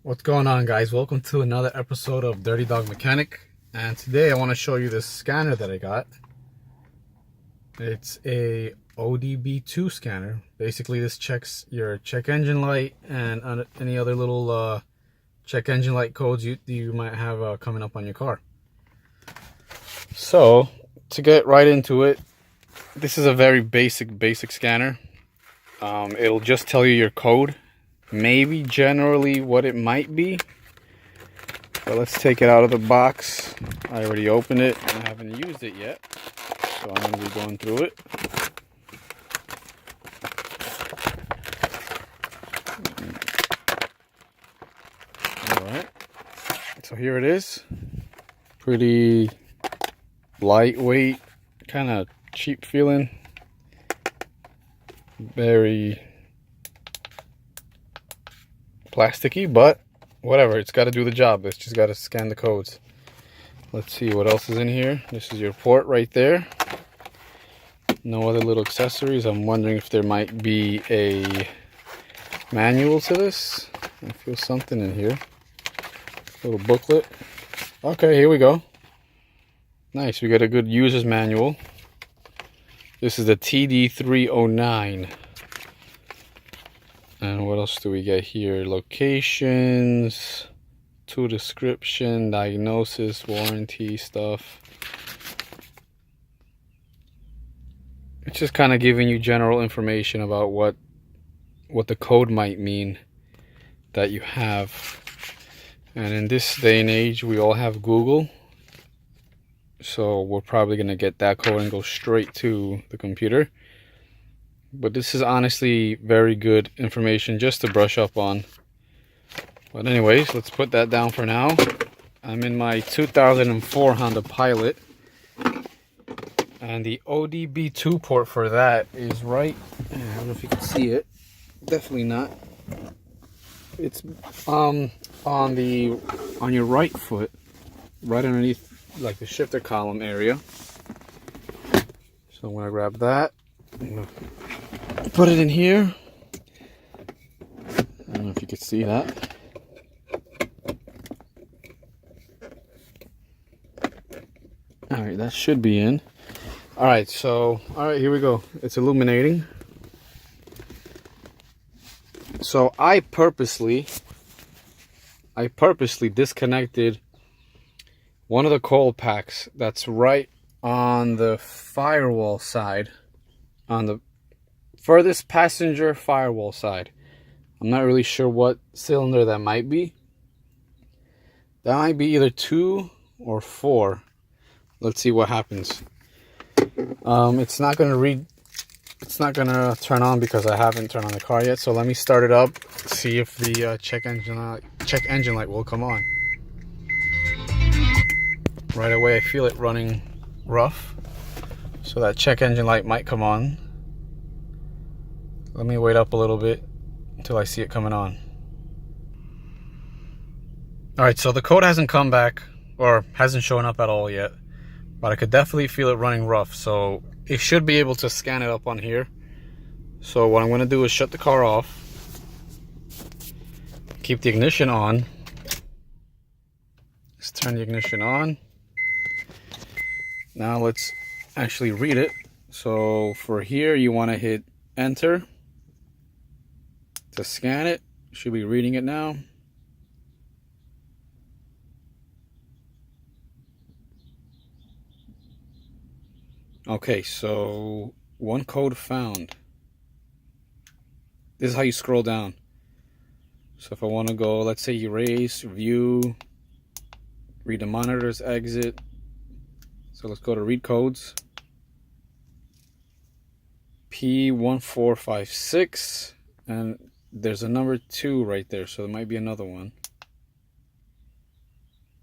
What's going on, guys? Welcome to another episode of Dirty Dog Mechanic, and today I want to show you this scanner that I got. It's a ODB2 scanner. Basically, this checks your check engine light and any other little check engine light codes you might have coming up on your car. So to get right into it, this is a very basic scanner. It'll just tell you your code, maybe generally what it might be, but let's take it out of the box. I already opened it and I haven't used it yet, so I'm going to be going through it. Alright, so here it is. Pretty lightweight, kind of cheap feeling, very plasticky, but whatever, it's got to do the job. It's just got to scan the codes. Let's see what else is in here. This is your port right there. No other little accessories. I'm wondering if there might be a manual to this. I feel something in here. Little booklet. Okay, here we go. Nice, we got a good user's manual. This is the TD309. And what else do we get here? Locations, tool description, diagnosis, warranty stuff. It's just kind of giving you general information about what the code might mean that you have. And in this day and age, we all have Google. So we're probably going to get that code and go straight to the computer. But this is honestly very good information just to brush up on. But anyways, let's put that down for now. I'm in my 2004 Honda Pilot. And the ODB2 port for that is right, I don't know if you can see it. Definitely not. It's on your right foot, right underneath like the shifter column area. So I'm gonna grab that. I'm gonna put it in here. I don't know if you can see that. Alright, that should be in. Alright, so, alright, here we go. It's illuminating. So I purposely disconnected one of the coil packs that's right on the firewall side, on the furthest passenger firewall side. I'm not really sure what cylinder that might be. That might be either 2 or 4. Let's see what happens. It's not gonna turn on because I haven't turned on the car yet. So let me start it up, see if the check engine light will come on. Right away I feel it running rough, so that check engine light might come on. Let me wait up a little bit until I see it coming on. Alright, so the code hasn't come back, or hasn't shown up at all yet, but I could definitely feel it running rough, so it should be able to scan it up on here. So what I'm going to do is shut the car off, keep the ignition on. Let's turn the ignition on. Now let's actually read it. So for here, you want to hit enter to scan it. Should be reading it now. Okay, so one code found. This is how you scroll down. So if I want to go, let's say erase, view, read the monitors, exit. So let's go to read codes. P1456, and there's a number 2 right there, so there might be another one.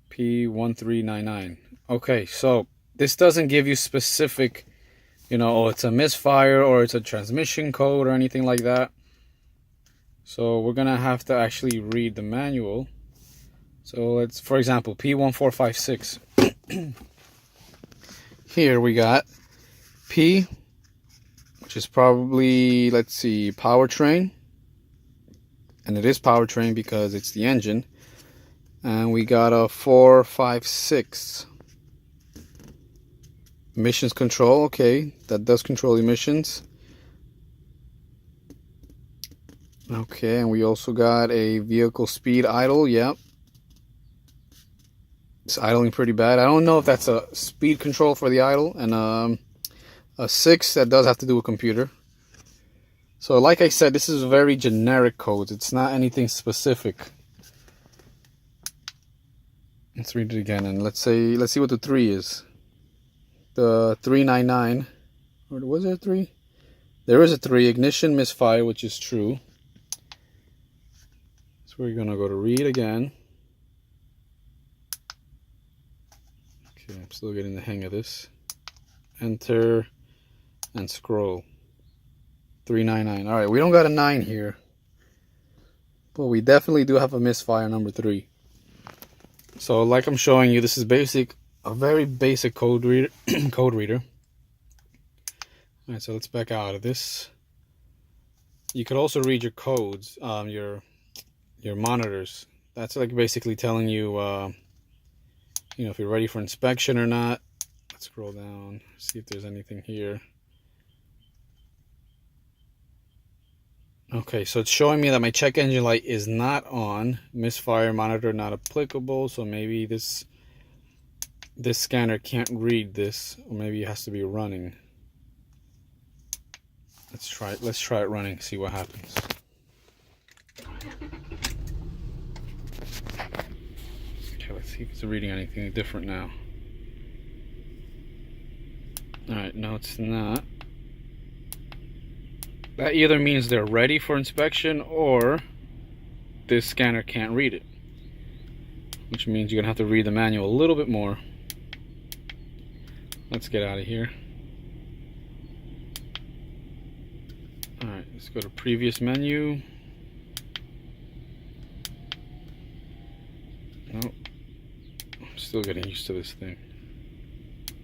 P1399. Okay, so this doesn't give you specific, oh, it's a misfire or it's a transmission code or anything like that. So we're gonna have to actually read the manual. So let's, for example, P1456. Here we got P, which is probably, let's see, powertrain. and it is powertrain because it's the engine. And we got a 4, 5, 6 emissions control. Okay, that does control emissions. Okay, and we also got a vehicle speed idle. Yep, it's idling pretty bad. I don't know if that's a speed control for the idle, and a 6 that does have to do with computer. So like I said, this is very generic codes. It's not anything specific. Let's read it again, and let's see what the 3 is. The 399, or was there a 3? There is a 3. Ignition misfire, which is true. So we're gonna go to read again. Okay, I'm still getting the hang of this. Enter and scroll. 399. All right, we don't got a 9 here, but we definitely do have a misfire number 3. So like I'm showing you, this is a very basic code reader. All right, so let's back out of this. You could also read your codes, your monitors. That's like basically telling you, you know, if you're ready for inspection or not. Let's scroll down, see if there's anything here. Okay, so it's showing me that my check engine light is not on. Misfire monitor not applicable. So maybe this scanner can't read this, or maybe it has to be running. Let's try it running, see what happens. Okay, let's see if it's reading anything different now. Alright, no it's not. That either means they're ready for inspection or this scanner can't read it, which means you're gonna have to read the manual a little bit more. Let's get out of here. Alright, let's go to previous menu. Nope. I'm still getting used to this thing.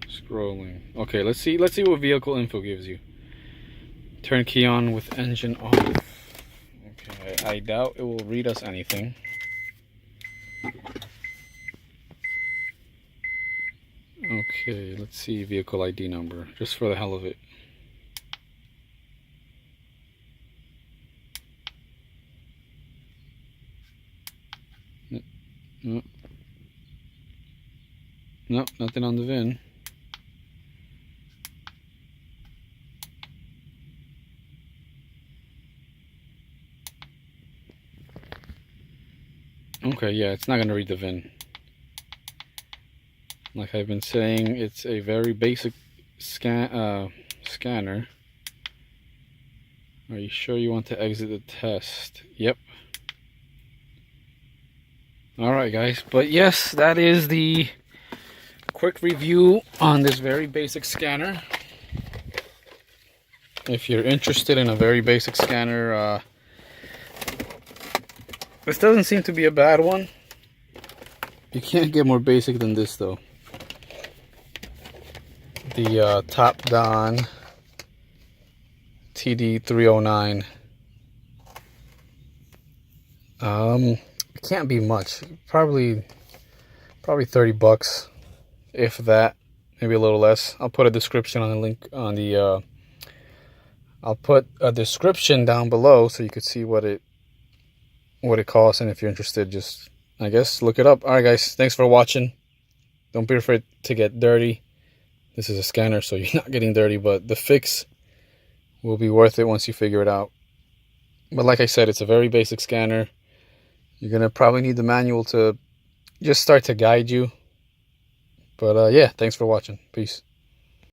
Scrolling. Okay, let's see what vehicle info gives you. Turn key on with engine off. Okay, I doubt it will read us anything. Okay, let's see vehicle ID number, just for the hell of it. Nope. Nope, nothing on the VIN. Okay, yeah, it's not going to read the VIN. Like I've been saying, it's a very basic scanner. Are you sure you want to exit the test? Yep. Alright guys, but yes, that is the quick review on this very basic scanner. If you're interested in a very basic scanner, this doesn't seem to be a bad one. You can't get more basic than this though. The Topdon TD309. It can't be much. Probably 30 bucks, if that, maybe a little less. I'll put a description on the link on the I'll put a description down below so you could see what it costs, and if you're interested, just I guess look it up. All right guys, thanks for watching. Don't be afraid to get dirty. This is a scanner, so you're not getting dirty, but the fix will be worth it once you figure it out. But like I said, it's a very basic scanner. You're gonna probably need the manual to just start to guide you. But yeah, thanks for watching. Peace.